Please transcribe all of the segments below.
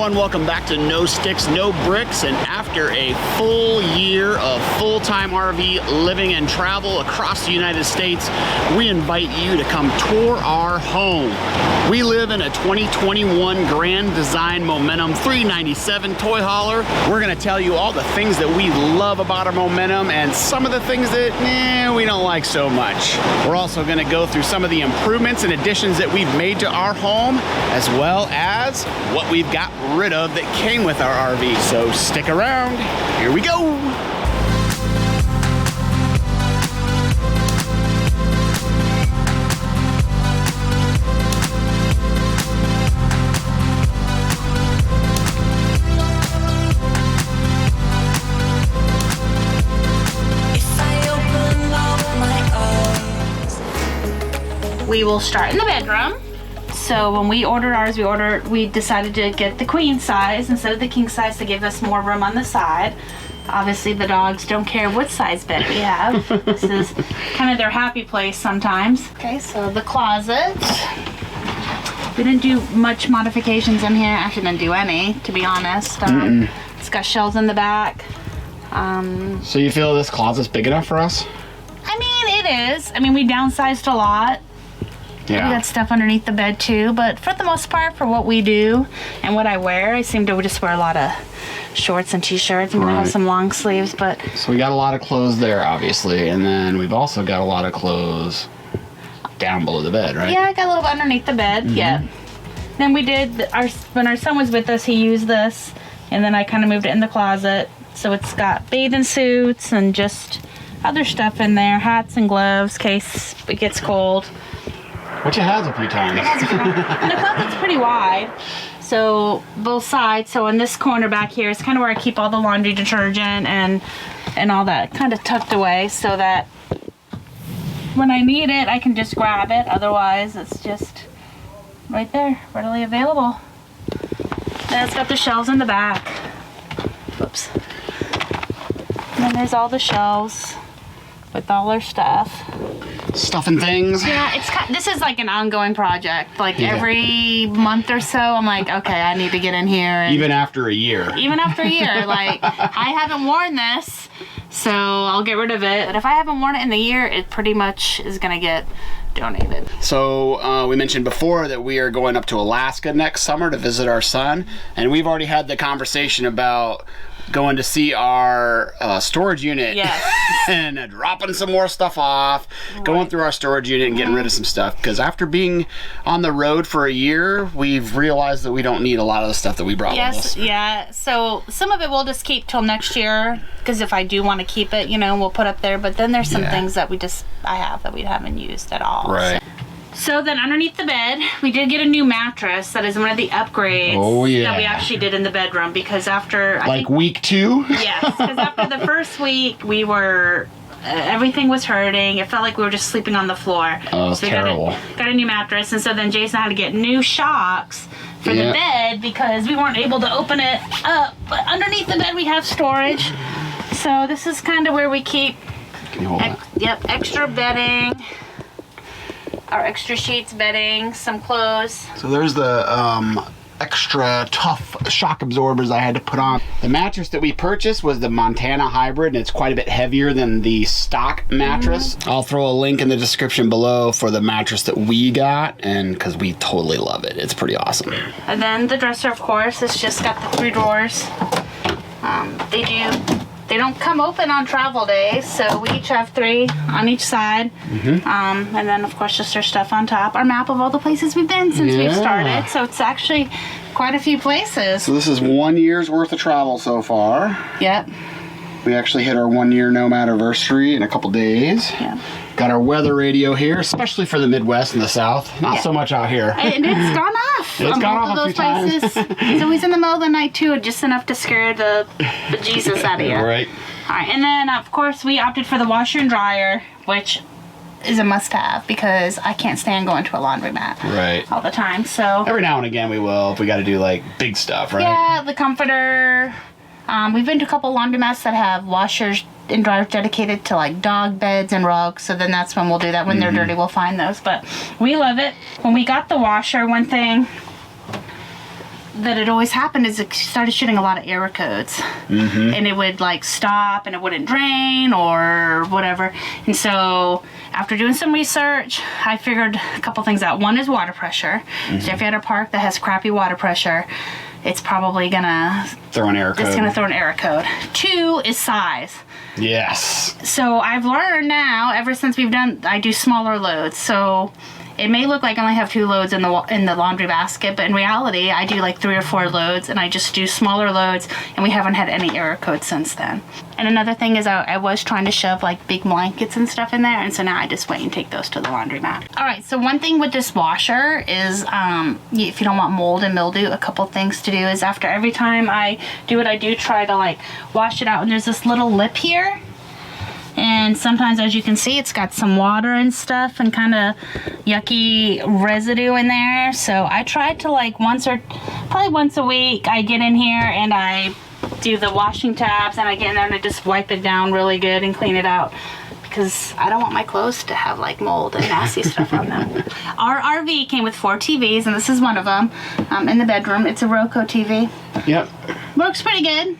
everyone, welcome back to No Sticks, No Bricks. And after a full year of full-time RV living and travel across the United States, we invite you to come tour our home. We live in a 2021 Grand Design Momentum 397 toy hauler. We're gonna tell you all the things that we love about our Momentum and some of the things that we don't like so much. We're also gonna go through some of the improvements and additions that we've made to our home, as well as what we've got rid of that came with our RV. So stick around, here we go. We will start in the bedroom. So when we ordered ours, we decided to get the queen size instead of the king size to give us more room on the side. Obviously the dogs don't care what size bed we have. This is kind of their happy place sometimes. Okay, so the closet. We didn't do much modifications in here. Actually didn't do any, to be honest. It's got shelves in the back. So you feel this closet's big enough for us? I mean, it is. I mean, we downsized a lot. Yeah. We got stuff underneath the bed too, but for the most part, for what we do and what I wear, I seem to just wear a lot of shorts and t-shirts. I mean, I have some long sleeves, but... So we got a lot of clothes there, obviously, and then we've also got a lot of clothes down below the bed, right? Yeah, I got a little bit underneath the bed, yeah. Then we did, when our son was with us, he used this, and then I kind of moved it in the closet. So it's got bathing suits and just other stuff in there, hats and gloves, in case it gets cold. Which it has a few times. And the closet's pretty wide, so both sides. So in this corner back here is kind of where I keep all the laundry detergent and all that kind of tucked away, so that when I need it, I can just grab it. Otherwise, it's just right there, readily available. And it's got the shelves in the back. Whoops. And then there's all the shelves with all our stuff. Stuff and things. Yeah, this is like an ongoing project. Like every month or so, I'm like, okay, I need to get in here. And even after a year. Even after a year. Like, I haven't worn this, so I'll get rid of it. But if I haven't worn it in the year, it pretty much is gonna get donated. So we mentioned before that we are going up to Alaska next summer to visit our son, and we've already had the conversation about going to see our storage unit. Yes. And dropping some more stuff off, going through our storage unit and getting rid of some stuff, because after being on the road for a year, we've realized that we don't need a lot of the stuff that we brought with us. Yeah, so some of it we'll just keep till next year, because if I do want to keep it, we'll put up there, but then there's some things that I have that we haven't used at all. Right. So then underneath the bed, we did get a new mattress. That is one of the upgrades that we actually did in the bedroom, because after... week 2? Yes, because after the first week, we were... everything was hurting. It felt like we were just sleeping on the floor. Oh, it's terrible. Got a new mattress, and so then Jason had to get new shocks for the bed because we weren't able to open it up. But underneath the bed, we have storage. So this is kind of where we keep... Can you hold that? Extra bedding. Our extra sheets, bedding, some clothes. So there's the extra tough shock absorbers I had to put on. The mattress that we purchased was the Montana Hybrid, and it's quite a bit heavier than the stock mattress. I'll throw a link in the description below for the mattress that we got, and because we totally love it. It's pretty awesome. And then the dresser, of course, it's just got the 3 drawers. They don't come open on travel days, so we each have 3 on each side. And then, of course, just our stuff on top. Our map of all the places we've been since we've started. So it's actually quite a few places. So this is 1 year's worth of travel so far. Yep. We actually hit our 1 year nomad anniversary in a couple days. Yeah. Got our weather radio here, especially for the Midwest and the South. Not so much out here. And it's gone off. It's gone off a few times. It's always in the middle of the night too, just enough to scare the Jesus out of you. Right. All right, and then of course we opted for the washer and dryer, which is a must-have because I can't stand going to a laundromat all the time. So every now and again we will if we got to do like big stuff, right? Yeah, the comforter. We've been to a couple laundromats that have washers and dryers dedicated to like dog beds and rugs, so then that's when we'll do that. When they're dirty, we'll find those. But we love it. When we got the washer, one thing that it always happened is it started shooting a lot of error codes. And it would like stop and it wouldn't drain or whatever. And so after doing some research, I figured a couple things out. One is water pressure. So if you had a park that has crappy water pressure, it's probably gonna throw an error code. It's gonna throw an error code. 2 is size. Yes. So I've learned now, ever since I do smaller loads. So it may look like I only have 2 loads in the laundry basket, but in reality, I do like 3 or 4 loads, and I just do smaller loads, and we haven't had any error codes since then. And another thing is I was trying to shove like big blankets and stuff in there, and so now I just wait and take those to the laundromat. All right, so one thing with this washer is if you don't want mold and mildew, a couple things to do is after every time I do it, I do try to like wash it out, and there's this little lip here. And sometimes, as you can see, it's got some water and stuff and kind of yucky residue in there. So I tried to like probably once a week, I get in here and I do the washing tabs and I get in there and I just wipe it down really good and clean it out. Because I don't want my clothes to have like mold and nasty stuff on them. Our RV came with 4 TVs, and this is one of them in the bedroom. It's a Roku TV. Yep. Works pretty good.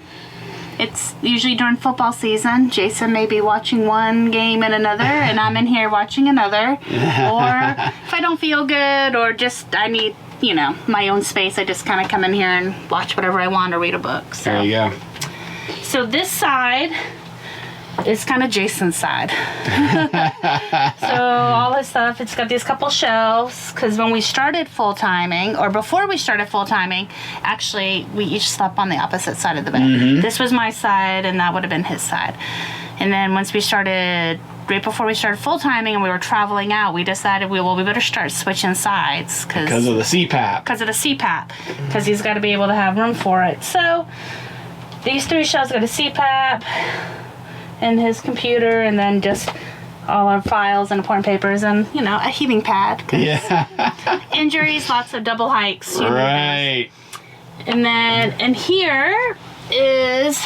It's usually during football season. Jason may be watching one game and another, and I'm in here watching another. Or if I don't feel good or just I need, my own space, I just kind of come in here and watch whatever I want or read a book. So. There you go. So this side is kind of Jason's side. So all his stuff, it's got these couple shelves, because when we started full-timing, or before we started full-timing, actually we each slept on the opposite side of the bed. This was my side and that would have been his side. And then once we started, right before we started full-timing and we were traveling out, we decided we better start switching sides. Because of the CPAP. Because of the CPAP. Because he's got to be able to have room for it. So these 3 shelves got a CPAP and his computer, and then just all our files and important papers, and a heating pad. Yeah. Injuries, lots of double hikes. Right. And here is,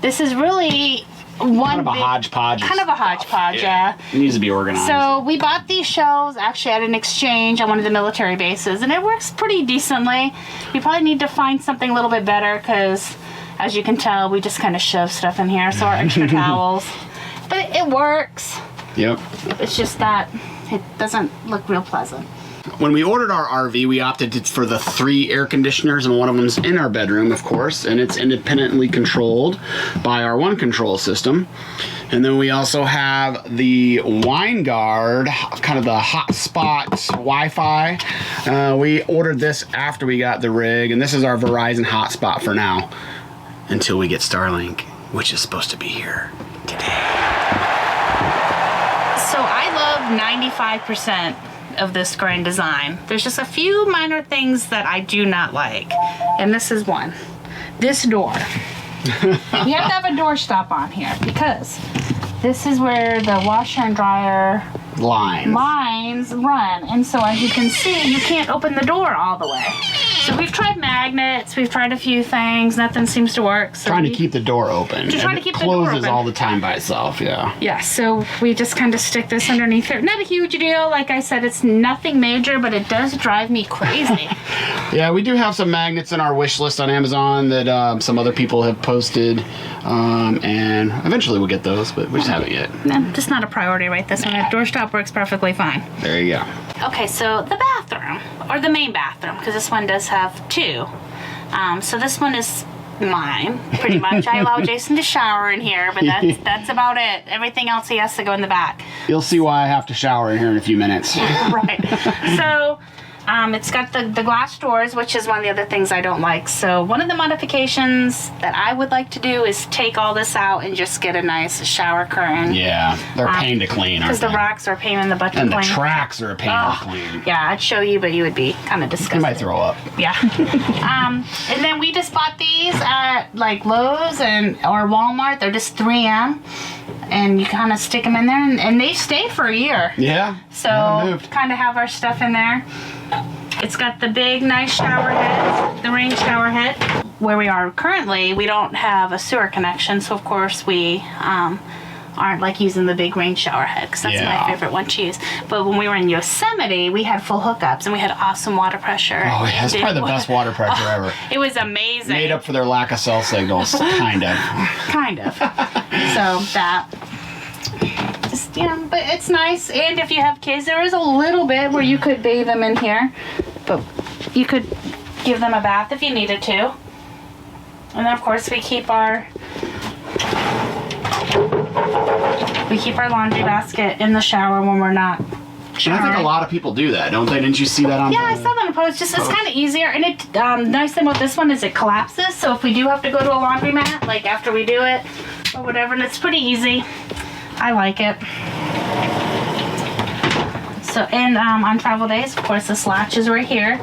this is really one kind of a hodgepodge. Kind of a hodgepodge, yeah. It needs to be organized. So we bought these shelves actually at an exchange on one of the military bases, and it works pretty decently. We probably need to find something a little bit better, because as you can tell, we just kind of shove stuff in here, so our extra towels. But it works. Yep. It's just that it doesn't look real pleasant. When we ordered our RV, we opted for the 3 air conditioners, and one of them's in our bedroom, of course, and it's independently controlled by our one control system. And then we also have the WineGuard, kind of the hotspot Wi-Fi. We ordered this after we got the rig, and this is our Verizon hotspot for now, until we get Starlink, which is supposed to be here today. So I love 95% of this Grand design. There's just a few minor things that I do not like, and this is one. This door. You have to have a door stop on here, because this is where the washer and dryer lines run, and so as you can see, you can't open the door all the way. So we've tried magnets, we've tried a few things, nothing seems to work. So trying to keep the door open. To try to keep the door open. It closes all the time by itself, yeah. Yeah, so we just kind of stick this underneath it. Not a huge deal, like I said, it's nothing major, but it does drive me crazy. Yeah, we do have some magnets in our wish list on Amazon that some other people have posted, and eventually we'll get those, but we just haven't yet. No, just not a priority right this one. The doorstop works perfectly fine. There you go. Okay, so the bathroom, or the main bathroom, because this one does have 2. So this one is mine, pretty much. I allow Jason to shower in here, but that's about it. Everything else he has to go in the back. You'll see why I have to shower in here in a few minutes. Right. So it's got the glass doors, which is one of the other things I don't like. So one of the modifications that I would like to do is take all this out and just get a nice shower curtain. Yeah, they're a pain to clean, aren't Because the they? racks are a pain in the butt to And clean. the tracks are a pain to clean. Yeah, I'd show you, but you would be kind of disgusted. You might throw up. Yeah. And then we just bought these at like Lowe's or Walmart. They're just 3M. And you kind of stick them in there, and they stay for a year. Yeah. So kind of have our stuff in there. It's got the big, nice shower head, the rain shower head. Where we are currently, we don't have a sewer connection, so of course we aren't like using the big rain shower head, because that's my favorite one to use. But when we were in Yosemite, we had full hookups and we had awesome water pressure. Oh, yeah, that's probably the best water pressure ever. It was amazing. Made up for their lack of cell signals, kind of. Kind of. So that, just, yeah, but it's nice. And if you have kids, there is a little bit where you could bathe them in here, but you could give them a bath if you needed to. And then of course we keep our laundry basket in the shower when we're not showering. And I think a lot of people do that, don't they? Didn't you see that on? Yeah, I saw that on a post. It's kind of easier, and it nice thing about this one is it collapses. So if we do have to go to a laundromat, like after we do it or whatever, and it's pretty easy. I like it. So and on travel days, of course, this latch is right here.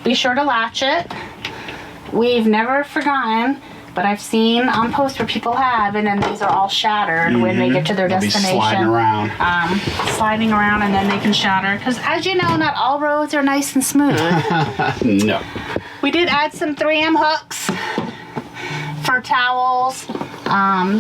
Be sure to latch it. We've never forgotten, but I've seen on posts where people have, and then these are all shattered when they get to their destination. Sliding around. Sliding around, and then they can shatter. Because as you know, not all roads are nice and smooth. No. We did add some 3M hooks for towels,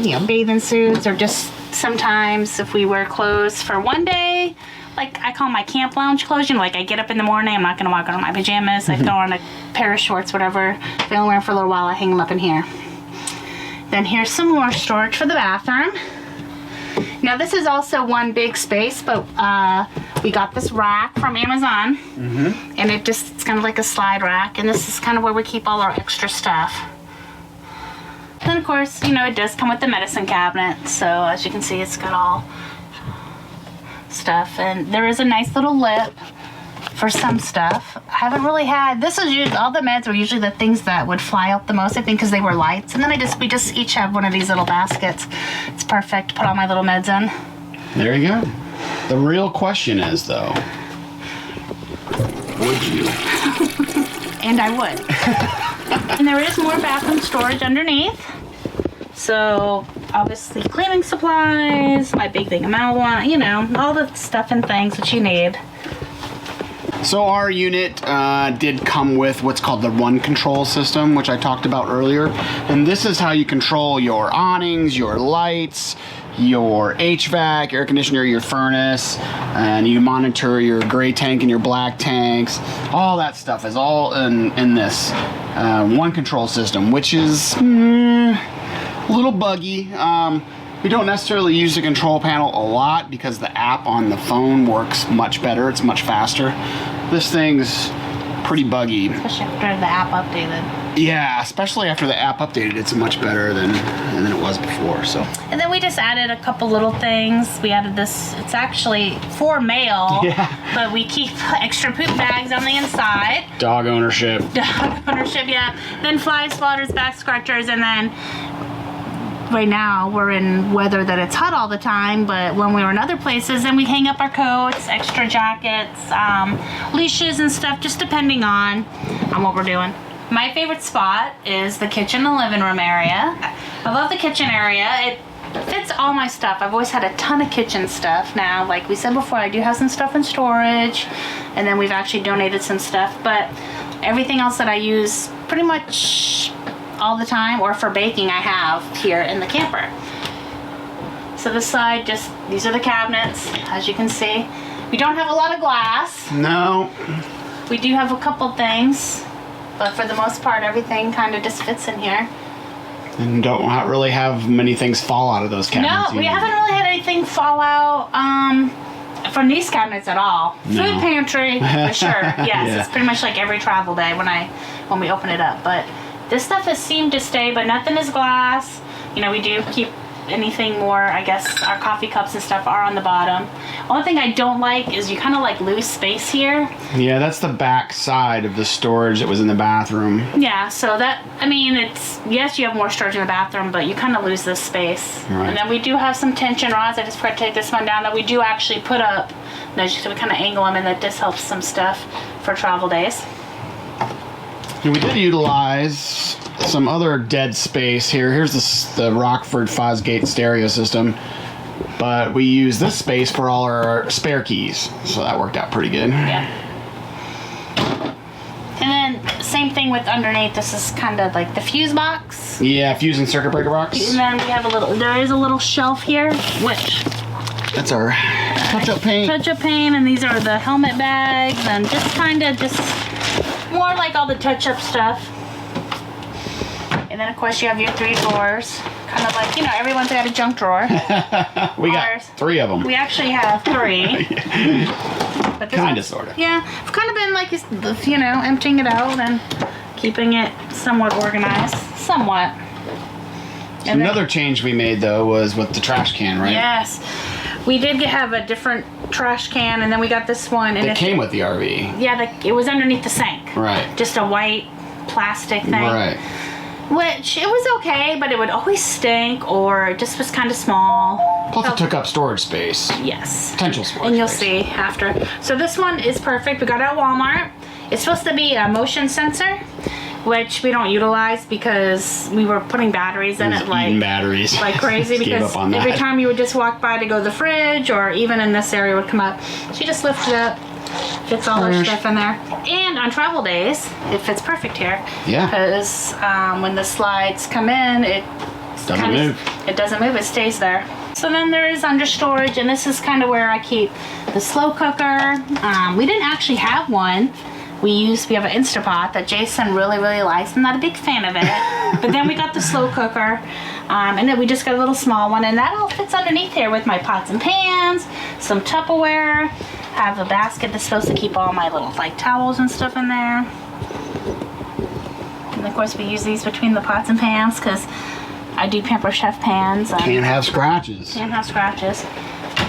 you know, bathing suits, or just sometimes if we wear clothes for one day, like I call my camp lounge clothes, you know, like I get up in the morning, I'm not going to walk out in my pajamas, I throw on a pair of shorts, whatever. If I only wear them for a little while, I hang them up in here. Then here's some more storage for the bathroom. Now this is also one big space, but we got this rack from Amazon, and it's kind of like a slide rack, and this is kind of where we keep all our extra stuff. Then of course, you know, it does come with the medicine cabinet, so as you can see, it's got all stuff, and there is a nice little lip for some stuff. I haven't really had, this is usually, all the meds were usually the things that would fly up the most, I think, because they were lights, and then we just each have one of these little baskets. It's perfect to put all my little meds in. There you go. The real question is, though, would you? And I would. And there is more bathroom storage underneath. So obviously cleaning supplies, my big thing of mouthwash, you know, all the stuff and things that you need. So our unit did come with what's called the One Control system, which I talked about earlier. And this is how you control your awnings, your lights, your HVAC, air conditioner, your furnace, and you monitor your gray tank and your black tanks. All that stuff is all in this One Control system, which is a little buggy. We don't necessarily use the control panel a lot because the app on the phone works much better. It's much faster. This thing's pretty buggy. Especially after the app updated. Yeah, especially after the app updated, it's much better than it was before. So. And then we just added a couple little things. We added this. It's actually for mail, but we keep extra poop bags on the inside. Dog ownership. Dog ownership, yeah. Then fly swatters, back scratchers, and then right now we're in weather that it's hot all the time, but when we were in other places, then we hang up our coats, extra jackets, leashes and stuff, just depending on what we're doing. My favorite spot is the kitchen and living room area. I love the kitchen area. It fits all my stuff. I've always had a ton of kitchen stuff. Now, like we said before, I do have some stuff in storage, and then we've actually donated some stuff, but everything else that I use pretty much all the time, or for baking, I have here in the camper. So this side, just these are the cabinets, as you can see. We don't have a lot of glass. No. We do have a couple things, but for the most part, everything kind of just fits in here. And don't really have many things fall out of those cabinets. No, we haven't really had anything fall out from these cabinets at all. No. Food pantry, for sure. Yes, it's pretty much like every travel day when we open it up. But this stuff has seemed to stay, but nothing is glass. You know, we do keep anything more, I guess our coffee cups and stuff are on the bottom. Only thing I don't like is you kind of like lose space here. Yeah, that's the back side of the storage that was in the bathroom. Yeah, so that, I mean, it's, yes, you have more storage in the bathroom, but you kind of lose this space. Right. And then we do have some tension rods. I just forgot to take this one down that we do actually put up. So we kind of angle them, and that just helps some stuff for travel days. And we did utilize some other dead space here. Here's the Rockford Fosgate stereo system, but we use this space for all our spare keys, so that worked out pretty good. Yeah. And then same same thing with underneath. This is kind of like the fuse box. Yeah, fuse and circuit breaker box. And then we have there is a little shelf here, which... That's our touch-up paint. Touch-up paint, and these are the helmet bags, and just more like all the touch-up stuff. And then, of course, you have your 3 drawers. Kind of like, everyone's got a junk drawer. We got 3 of them. We actually have 3. But kind of, sort of. Yeah, I've kind of been like, emptying it out and keeping it somewhat organized. Somewhat. So another change we made, though, was with the trash can, right? Yes. We did have a different trash can, and then we got this one. And it came with the RV. Yeah, it was underneath the sink. Right. Just a white plastic thing. Right. Which, it was okay, but it would always stink, or it just was kind of small. Plus it took up storage space. Yes. Potential storage And you'll space. see after. So this one is perfect. We got it at Walmart. It's supposed to be a motion sensor, which we don't utilize because we were putting batteries in it batteries like crazy. Because every time you would just walk by to go to the fridge, or even in this area would come up, she just lifts it up, gets all her stuff in there. And on travel days, it fits perfect here. Yeah. Because when the slides come in, it doesn't move. It doesn't move. It stays there. So then there is under storage, and this is kind of where I keep the slow cooker. We didn't actually have one. We have an Instapot that Jason really, really likes. I'm not a big fan of it. But then we got the slow cooker. And then we just got a little small one. And that all fits underneath here with my pots and pans, some Tupperware. Have a basket that's supposed to keep all my little towels and stuff in there. And of course we use these between the pots and pans because I do Pamper Chef pans. Can't have scratches. Can't have scratches.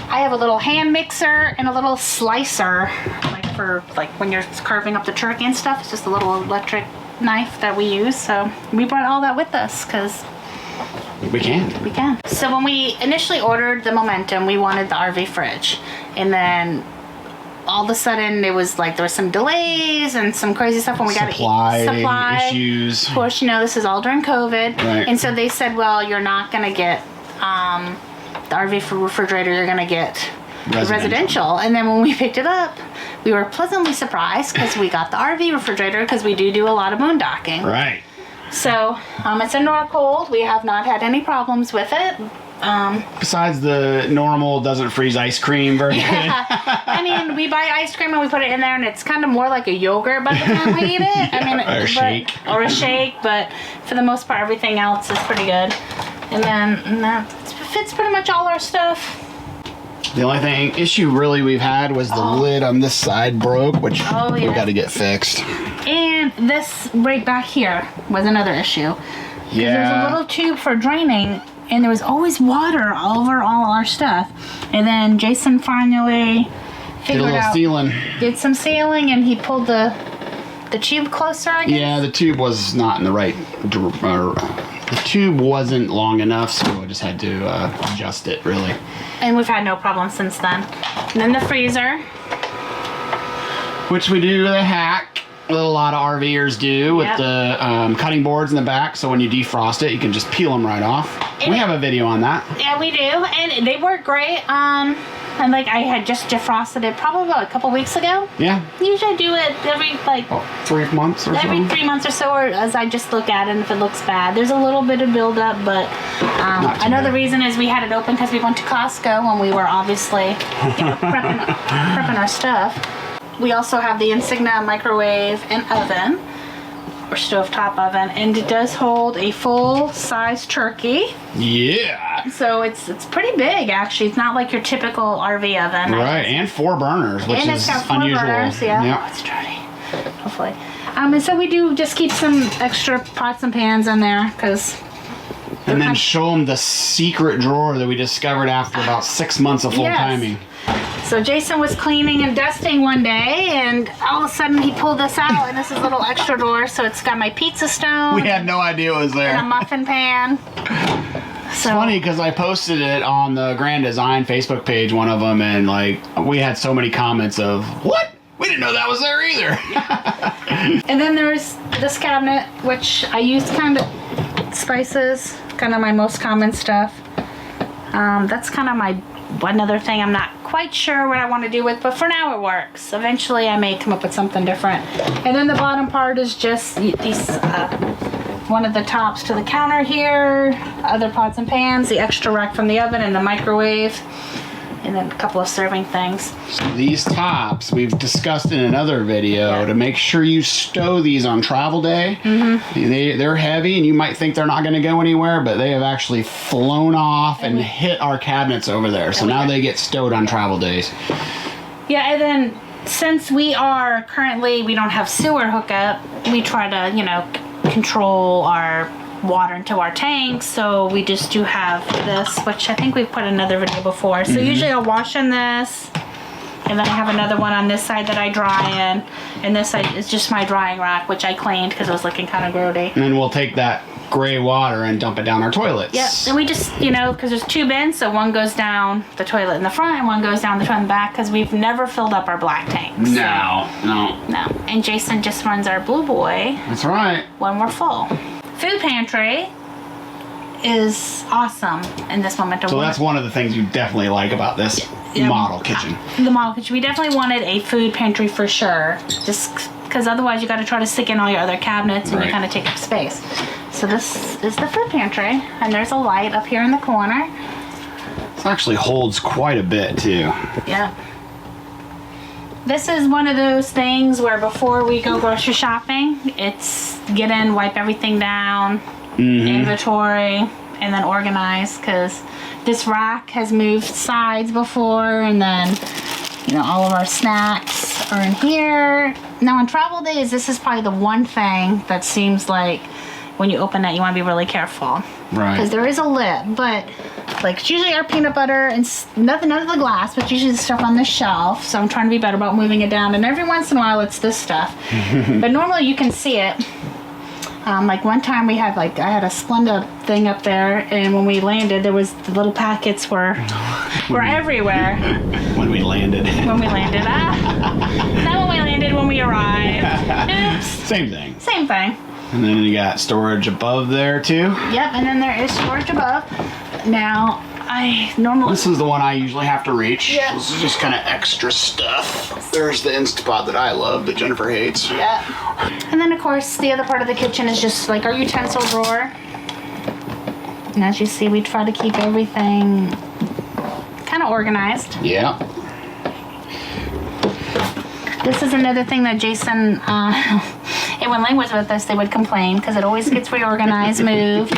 I have a little hand mixer and a little slicer, for when you're carving up the turkey and stuff. It's just a little electric knife that we use. So we brought all that with us because we can. We can. So when we initially ordered the Momentum, we wanted the RV fridge, and then all of a sudden there was some delays and some crazy stuff when we got supply issues. Of course, this is all during COVID, right. And so they said, well, you're not gonna get the RV refrigerator, you're gonna get residential. And then when we picked it up, we were pleasantly surprised because we got the RV refrigerator because we do a lot of moondocking. Right. So it's indoor cold. We have not had any problems with it. Besides the normal doesn't freeze ice cream very good. I mean, we buy ice cream and we put it in there, and it's kind of more like a yogurt by the time we eat it. Or a shake. But for the most part, everything else is pretty good. And then that fits pretty much all our stuff. The only issue really we've had was the lid on this side broke, which we've got to get fixed. And this right back here was another issue. Yeah. There's a little tube for draining, and there was always water all over all our stuff. And then Jason finally figured out, did some sealing, and he pulled the tube closer, I guess? Yeah, the tube was not in the right... the tube wasn't long enough, so I just had to adjust it, really. And we've had no problem since then. And then the freezer. Which we do the hack that a lot of RVers do with the cutting boards in the back, so when you defrost it, you can just peel them right off. We have a video on that. Yeah, we do, and they work great. And I had just defrosted it probably about a couple weeks ago. Yeah. Usually I do it every 3 months or so. Every 3 months or so, or as I just look at it, and if it looks bad, there's a little bit of buildup, but another reason is we had it open because we went to Costco when we were obviously prepping our stuff. We also have the Insignia microwave and oven, or stovetop oven, and it does hold a full-size turkey. Yeah. So it's pretty big, actually. It's not like your typical RV oven. Right, and 4 burners, which is unusual. Burners, yeah. Oh, it's dirty. Hopefully. And so we do just keep some extra pots and pans in there, because... And then show them the secret drawer that we discovered after about 6 months of full timing. So Jason was cleaning and dusting one day, and all of a sudden he pulled this out, and this is a little extra drawer, so it's got my pizza stone. We had no idea it was there. And a muffin pan. It's funny because I posted it on the Grand Design Facebook page, one of them, and we had so many comments of, what? We didn't know that was there either. And then there's this cabinet, which I use kind of my most common stuff. That's kind of another thing I'm not quite sure what I want to do with, but for now it works. Eventually I may come up with something different. And then the bottom part is just these, one of the tops to the counter here, other pots and pans, the extra rack from the oven and the microwave, and then a couple of serving things. So these tops we've discussed in another video to make sure you stow these on travel day. They're heavy and you might think they're not going to go anywhere, but they have actually flown off and hit our cabinets over there. So now they get stowed on travel days. Yeah, and then since we don't have sewer hookup, we try to, you know, control our water into our tanks, so we just do have this, which I think we've put another video before. So usually I'll wash in this, and then I have another one on this side that I dry in, and this side is just my drying rack, which I cleaned because it was looking kind of grody. And then we'll take that gray water and dump it down our toilets. Yep, and we just, you know, because there's two bins, so one goes down the toilet in the front and one goes down the toilet in the back, because we've never filled up our black tanks. No. And Jason just runs our blue boy. That's right. When we're full. Food pantry is awesome in this moment. So that's one of the things you definitely like about this model kitchen. The model kitchen. We definitely wanted a food pantry for sure. Just because otherwise you got to try to stick in all your other cabinets and you kind of take up space. So this is the food pantry. And there's a light up here in the corner. This actually holds quite a bit too. Yeah. This is one of those things where before we go grocery shopping, it's get in, wipe everything down, inventory, and then organize, because this rack has moved sides before, and then, you know, all of our snacks are in here. Now on travel days, this is probably the one thing that seems like when you open it, you want to be really careful. Right. Because there is a lid, but like it's usually our peanut butter and nothing out of the glass, but usually the stuff on the shelf. So I'm trying to be better about moving it down. And every once in a while, it's this stuff. But normally you can see it. Like one time we had I had a Splenda thing up there, and when we landed, there was the little packets were everywhere. When we landed. When we landed. Not when we landed, when we arrived. Oops. Same thing. Same thing. And then you got storage above there too. Yep, and then there is storage above. Now, This is the one I usually have to reach. Yeah. This is just kind of extra stuff. There's the Instapot that I love, that Jennifer hates. Yeah. And then, of course, the other part of the kitchen is just like our utensil drawer. And as you see, we try to keep everything kind of organized. Yeah. This is another thing that Jason, and when Lane was with us, they would complain because it always gets reorganized, moved.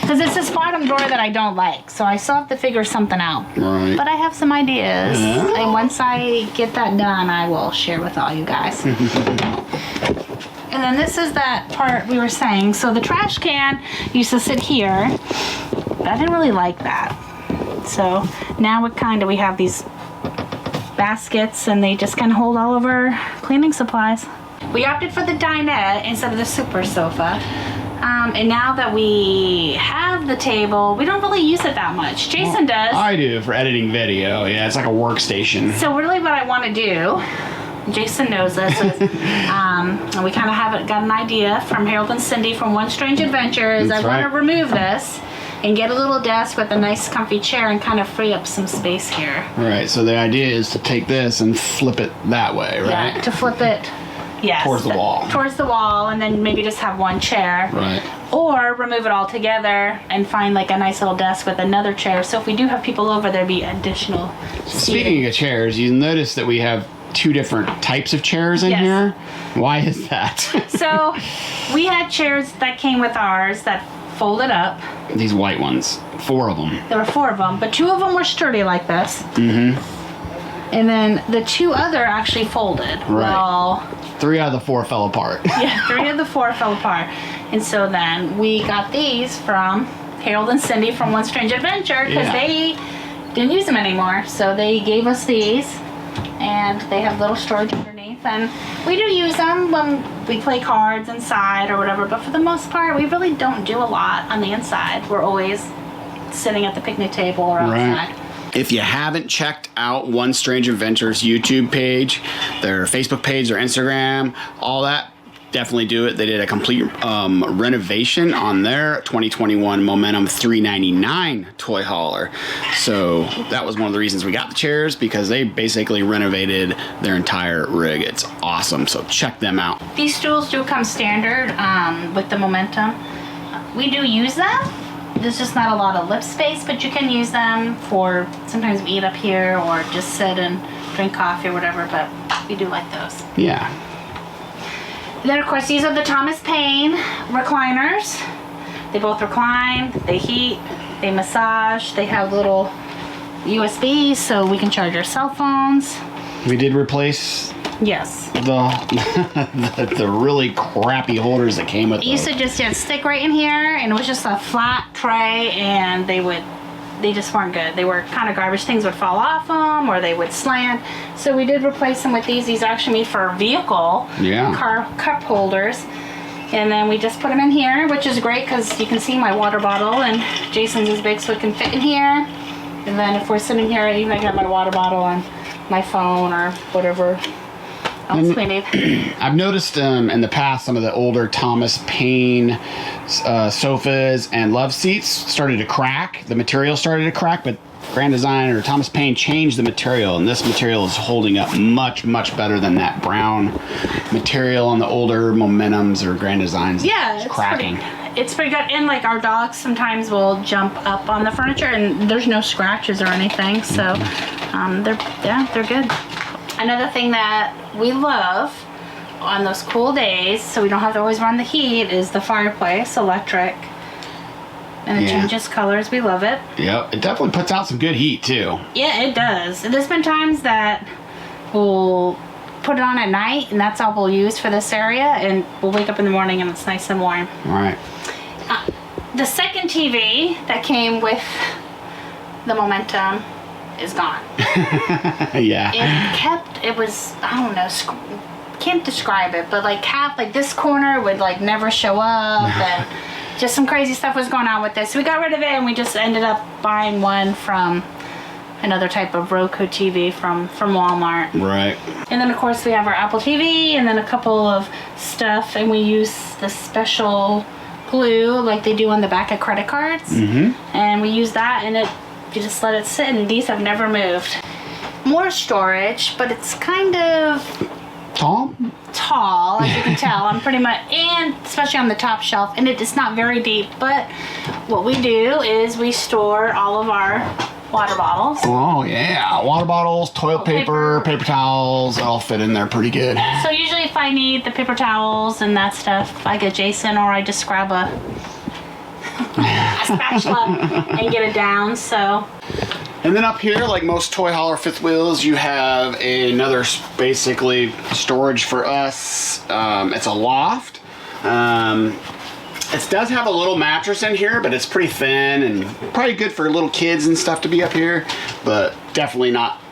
Because it's this bottom drawer that I don't like, so I still have to figure something out. Right. But I have some ideas, and once I get that done, I will share with all you guys. And then this is that part we were saying. So the trash can used to sit here, but I didn't really like that. So now we have these baskets, and they just kind of hold all of our cleaning supplies. We opted for the dinette instead of the super sofa. And now that we have the table, we don't really use it that much. Jason does. I do for editing video. Yeah, it's like a workstation. So really what I want to do, Jason knows this, is, and we kind of got an idea from Harold and Cindy from One Strange Adventure, is I want to remove this and get a little desk with a nice comfy chair and kind of free up some space here. Right, so the idea is to take this and flip it that way, right? Yeah, to flip it. Yes. Towards the wall. Towards the wall, and then maybe just have one chair. Right. Or remove it all together and find like a nice little desk with another chair. So if we do have people over, there'd be additional seating. Speaking of chairs, you notice that we have two different types of chairs in here. Why is that? So we had chairs that came with ours that folded up. These white ones. 4 of them. There were 4 of them, but 2 of them were sturdy like this. And then the 2 other actually folded. Right. Well, 3 out of the 4 fell apart. Yeah, 3 of the 4 fell apart. And so then we got these from Harold and Cindy from One Strange Adventure, because they didn't use them anymore. So they gave us these, and they have little storage underneath. And we do use them when we play cards inside or whatever, but for the most part, we really don't do a lot on the inside. We're always sitting at the picnic table or outside. If you haven't checked out One Strange Adventures YouTube page, their Facebook page, their Instagram, all that, definitely do it. They did a complete renovation on their 2021 Momentum 399 toy hauler. So that was one of the reasons we got the chairs, because they basically renovated their entire rig. It's awesome. So check them out. These stools do come standard with the Momentum. We do use them. There's just not a lot of lip space, but you can use them for, sometimes we eat up here or just sit and drink coffee or whatever, but we do like those. Yeah. Then of course these are the Thomas Paine recliners. They both recline, they heat, they massage, they have little USBs so we can charge our cell phones. We did replace Yes. the really crappy holders that came with It used to just stick right in here, and it was just a flat tray, and they just weren't good. They were kind of garbage. Things would fall off them, or they would slant. So we did replace them with these. These are actually made for vehicle car cup holders. And then we just put them in here, which is great because you can see my water bottle, and Jason's is big so it can fit in here. And then if we're sitting here, even I got my water bottle and my phone or whatever else we need. I've noticed in the past some of the older Thomas Paine sofas and love seats started to crack. The material started to crack, but Grand Design or Thomas Paine changed the material, and this material is holding up much, much better than that brown material on the older Momentums or Grand Designs. Yeah, it's cracking. It's pretty good. And like our dogs sometimes will jump up on the furniture, and there's no scratches or anything, so they're good. Another thing that we love on those cool days, so we don't have to always run the heat, is the fireplace, electric. And it changes colors. We love it. Yep, it definitely puts out some good heat too. Yeah, it does. There's been times that we'll put it on at night, and that's all we'll use for this area, and we'll wake up in the morning and it's nice and warm. All right. The second TV that came with the Momentum is gone. Yeah. It was, I don't know, can't describe it, but like this corner would like never show up, and just some crazy stuff was going on with this. So we got rid of it, and we just ended up buying one from another type of Roku TV from Walmart. Right. And then of course we have our Apple TV, and then a couple of stuff, and we use the special glue like they do on the back of credit cards. And we use that, and you just let it sit, and these have never moved. More storage, but it's kind of tall, as you can tell. I'm pretty much, and especially on the top shelf, and it's not very deep, but what we do is we store all of our water bottles. Oh yeah, water bottles, toilet paper, paper towels, all fit in there pretty good. So usually if I need the paper towels and that stuff, I get Jason, or I just grab a spatula and get it down. So. And then up here, like most toy hauler fifth wheels, you have another basically storage for us. It's a loft. It does have a little mattress in here, but it's pretty thin and probably good for little kids and stuff to be up here, but definitely not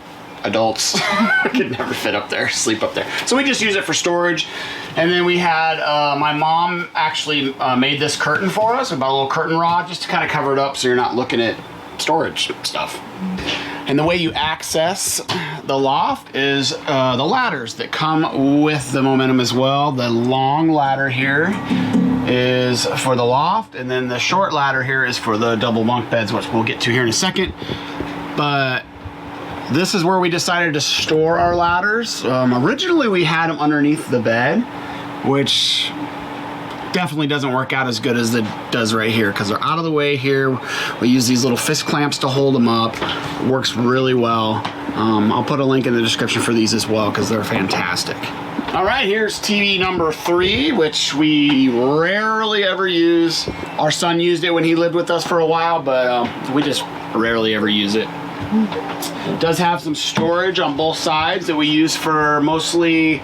adults. Could never fit up there, sleep up there. So we just use it for storage. And then we had, my mom actually made this curtain for us, about a little curtain rod, just to kind of cover it up so you're not looking at storage stuff. And the way you access the loft is the ladders that come with the Momentum as well. The long ladder here is for the loft, and then the short ladder here is for the double bunk beds, which we'll get to here in a second. But this is where we decided to store our ladders. Originally we had them underneath the bed, which definitely doesn't work out as good as it does right here, because they're out of the way here. We use these little fist clamps to hold them up. Works really well. I'll put a link in the description for these as well, because they're fantastic. All right, here's TV number 3, which we rarely ever use. Our son used it when he lived with us for a while, but we just rarely ever use it. It does have some storage on both sides that we use for mostly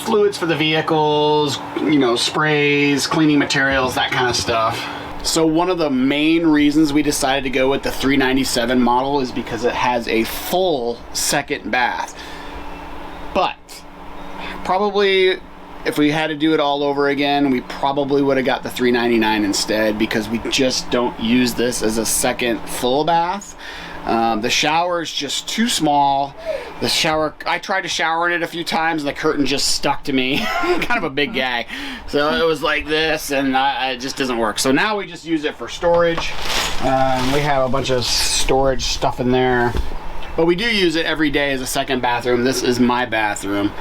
fluids for the vehicles, you know, sprays, cleaning materials, that kind of stuff. So one of the main reasons we decided to go with the 397 model is because it has a full second bath. But probably if we had to do it all over again, we probably would have got the 399 instead, because we just don't use this as a second full bath. The shower is just too small. The shower, I tried to shower in it a few times and the curtain just stuck to me. Kind of a big guy. So it was like this and it just doesn't work. So now we just use it for storage. We have a bunch of storage stuff in there. But we do use it every day as a second bathroom. This is my bathroom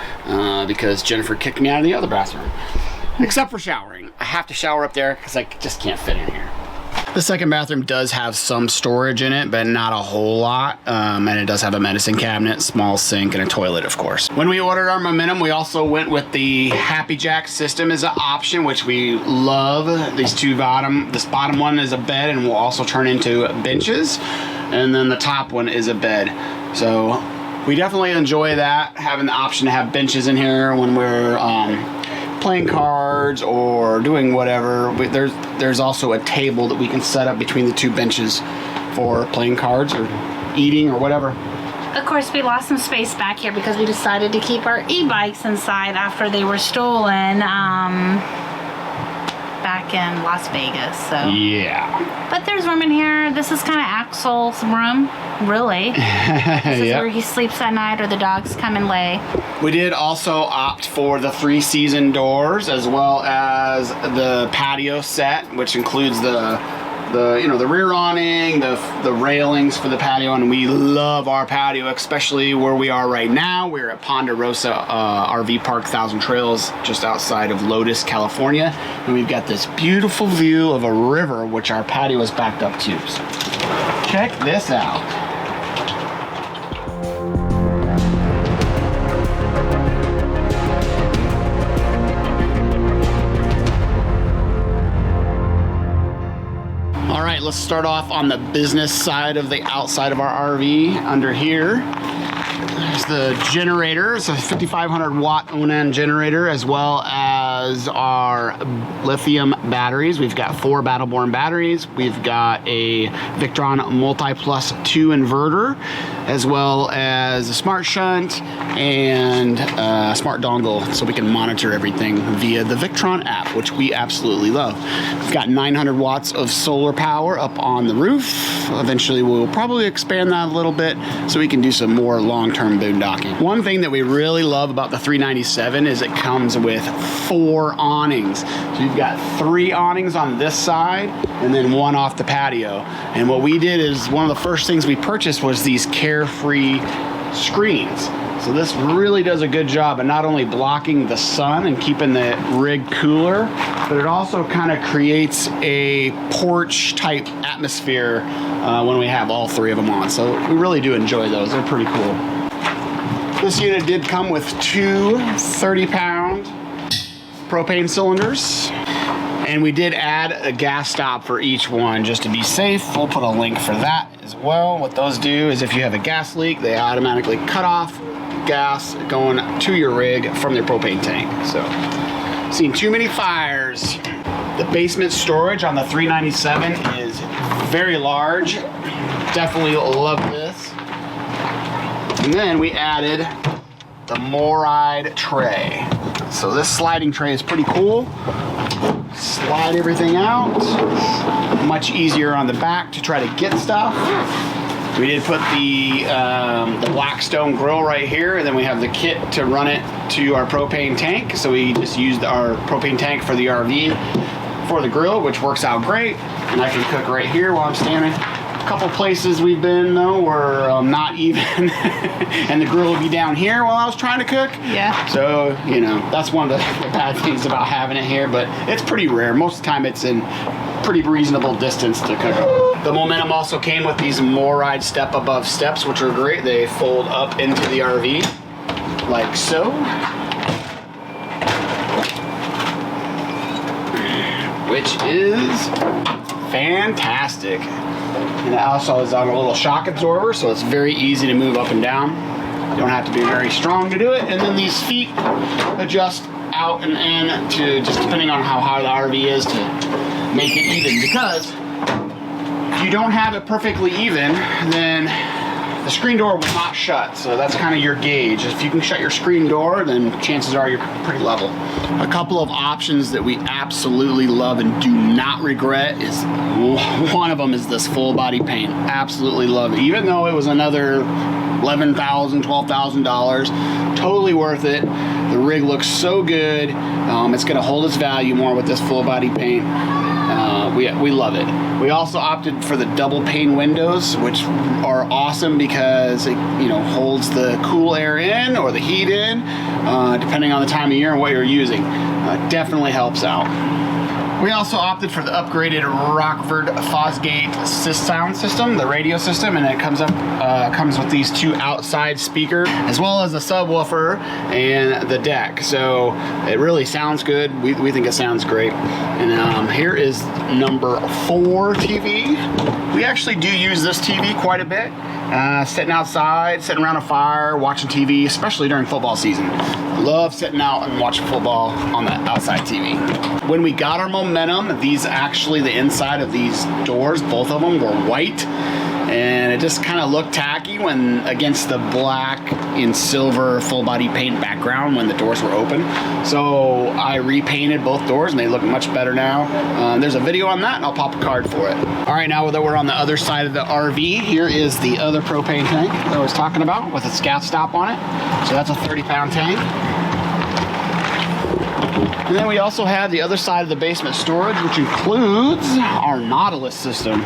because Jennifer kicked me out of the other bathroom. Except for showering. I have to shower up there because I just can't fit in here. The second bathroom does have some storage in it, but not a whole lot. And it does have a medicine cabinet, small sink, and a toilet, of course. When we ordered our Momentum, we also went with the Happy Jack system as an option, which we love. This bottom one is a bed and will also turn into benches. And then the top one is a bed. So we definitely enjoy that, having the option to have benches in here when we're playing cards or doing whatever. There's also a table that we can set up between the two benches for playing cards or eating or whatever. Of course, we lost some space back here because we decided to keep our e-bikes inside after they were stolen back in Las Vegas. So yeah. But there's room in here. This is kind of Axel's room, really. This is where he sleeps at night or the dogs come and lay. We did also opt for the 3-season doors as well as the patio set, which includes the rear awning, the railings for the patio, and we love our patio, especially where we are right now. We're at Ponderosa RV Park, Thousand Trails, just outside of Lotus, California, and we've got this beautiful view of a river, which our patio is backed up to. So check this out. All right, let's start off on the business side of the outside of our RV. Under here, there's the generator. It's a 5,500 watt Onan generator, as well as our lithium batteries. We've got 4 Battleborn batteries. We've got a Victron Multi Plus 2 inverter, as well as a smart shunt and a smart dongle, so we can monitor everything via the Victron app, which we absolutely love. We've got 900 watts of solar power up on the roof. Eventually we'll probably expand that a little bit so we can do some more long-term boondocking. One thing that we really love about the 397 is it comes with 4 awnings. So you've got 3 awnings on this side and then 1 off the patio. And what we did is one of the first things we purchased was these Carefree screens. So this really does a good job of not only blocking the sun and keeping the rig cooler, but it also kind of creates a porch type atmosphere when we have all 3 of them on. So we really do enjoy those. They're pretty cool. This unit did come with 2 30-pound propane cylinders. And we did add a gas stop for each one just to be safe. We'll put a link for that as well. What those do is if you have a gas leak, they automatically cut off gas going to your rig from their propane tank. So, seen too many fires. The basement storage on the 397 is very large. Definitely love this. And then we added the Moride tray. So this sliding tray is pretty cool. Slide everything out. Much easier on the back to try to get stuff. We did put the Blackstone grill right here, and then we have the kit to run it to our propane tank. So we just used our propane tank for the RV for the grill, which works out great. And I can cook right here while I'm standing. A couple places we've been though were not even, and the grill would be down here while I was trying to cook. Yeah. So, you know, that's one of the bad things about having it here, but it's pretty rare. Most of the time it's in pretty reasonable distance to cook up. The Momentum also came with these Moride step above steps, which are great. They fold up into the RV like so. Which is fantastic. And it also is on a little shock absorber, so it's very easy to move up and down. You don't have to be very strong to do it. And then these feet adjust out and in to just depending on how high the RV is to make it even. Because if you don't have it perfectly even, then The screen door will not shut, so that's kind of your gauge. If you can shut your screen door, then chances are you're pretty level. A couple of options that we absolutely love and do not regret is, one of them is this full body paint. Absolutely love it. Even though it was another $11,000, $12,000, totally worth it. The rig looks so good. It's gonna hold its value more with this full body paint. We love it. We also opted for the double pane windows, which are awesome because it, you know, holds the cool air in or the heat in, depending on the time of year and what you're using. Definitely helps out. We also opted for the upgraded Rockford Fosgate sound system, the radio system, and it comes with these two outside speakers, as well as a subwoofer and the deck. So it really sounds good. We think it sounds great. And here is number 4 TV. We actually do use this TV quite a bit. Sitting outside, sitting around a fire, watching TV, especially during football season. Love sitting out and watching football on the outside TV. When we got our Momentum, the inside of these doors, both of them were white, and it just kind of looked tacky when against the black and silver full body paint background when the doors were open. So I repainted both doors and they look much better now. There's a video on that and I'll pop a card for it. All right, now that we're on the other side of the RV, here is the other propane tank that I was talking about with its gas stop on it. So that's a 30-pound tank. And then we also have the other side of the basement storage, which includes our Nautilus system.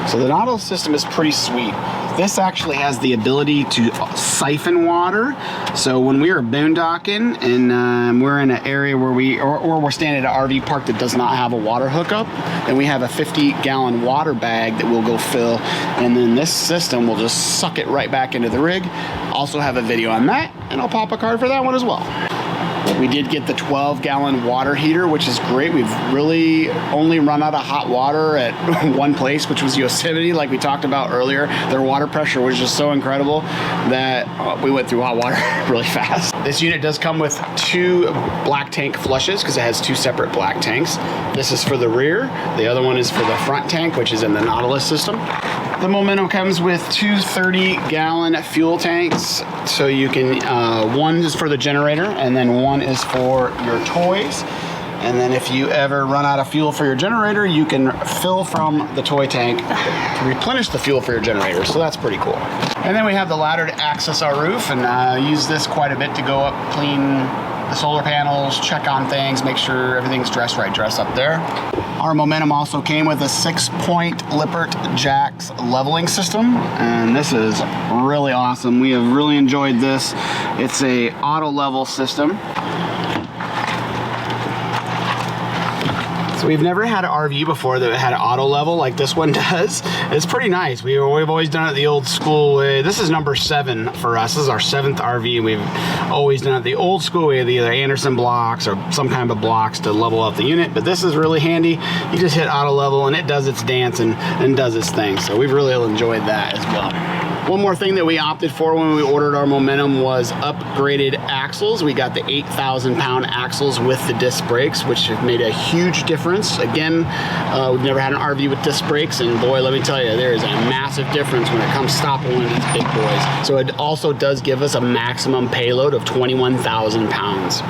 So the Nautilus system is pretty sweet. This actually has the ability to siphon water. So when we are boondocking and we're in an area where we're staying at an RV park that does not have a water hookup, then we have a 50-gallon water bag that we'll go fill, and then this system will just suck it right back into the rig. Also have a video on that, and I'll pop a card for that one as well. We did get the 12-gallon water heater, which is great. We've really only run out of hot water at one place, which was Yosemite, like we talked about earlier. Their water pressure was just so incredible that we went through hot water really fast. This unit does come with 2 black tank flushes because it has 2 separate black tanks. This is for the rear. The other one is for the front tank, which is in the Nautilus system. The Momentum comes with 2 30-gallon fuel tanks, so you can, one is for the generator and then one is for your toys. And then if you ever run out of fuel for your generator, you can fill from the toy tank to replenish the fuel for your generator. So that's pretty cool. And then we have the ladder to access our roof, and use this quite a bit to go up, clean the solar panels, check on things, make sure everything's dressed right, dress up there. Our Momentum also came with a 6-point Lippert Jacks leveling system, and this is really awesome. We have really enjoyed this. It's a auto level system. So we've never had an RV before that had an auto level like this one does. It's pretty nice. We've always done it the old school way. This is number 7 for us. This is our 7th RV. We've always done it the old school way, either Anderson blocks or some kind of blocks to level up the unit. But this is really handy. You just hit auto level and it does its dance and does its thing. So we've really enjoyed that as well. One more thing that we opted for when we ordered our Momentum was upgraded axles. We got the 8,000-pound axles with the disc brakes, which have made a huge difference. Again, we've never had an RV with disc brakes, and boy, let me tell you, there is a massive difference when it comes stopping one of these big boys. So it also does give us a maximum payload of 21,000 pounds.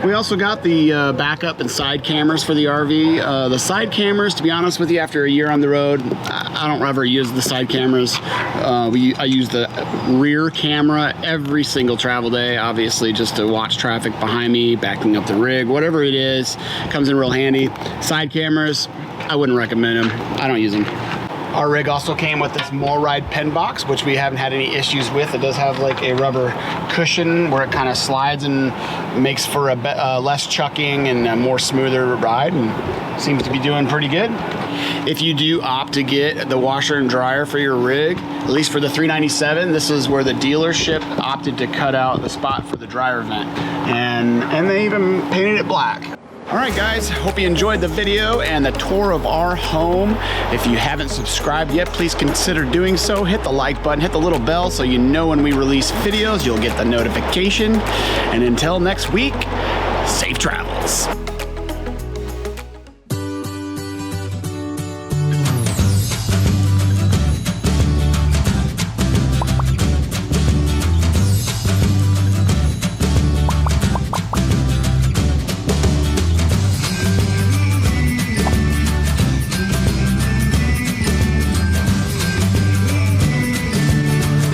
We also got the backup and side cameras for the RV. The side cameras, to be honest with you, after a year on the road, I don't ever use the side cameras. I use the rear camera every single travel day, obviously, just to watch traffic behind me, backing up the rig, whatever it is, comes in real handy. Side cameras, I wouldn't recommend them. I don't use them. Our rig also came with this MoRide pen box, which we haven't had any issues with. It does have like a rubber cushion where it kind of slides and makes for a less chucking and a more smoother ride, and seems to be doing pretty good. If you do opt to get the washer and dryer for your rig, at least for the 397, this is where the dealership opted to cut out the spot for the dryer vent, and they even painted it black. All right, guys, hope you enjoyed the video and the tour of our home. If you haven't subscribed yet, please consider doing so. Hit the like button, hit the little bell so you know when we release videos, you'll get the notification. And until next week, safe travels.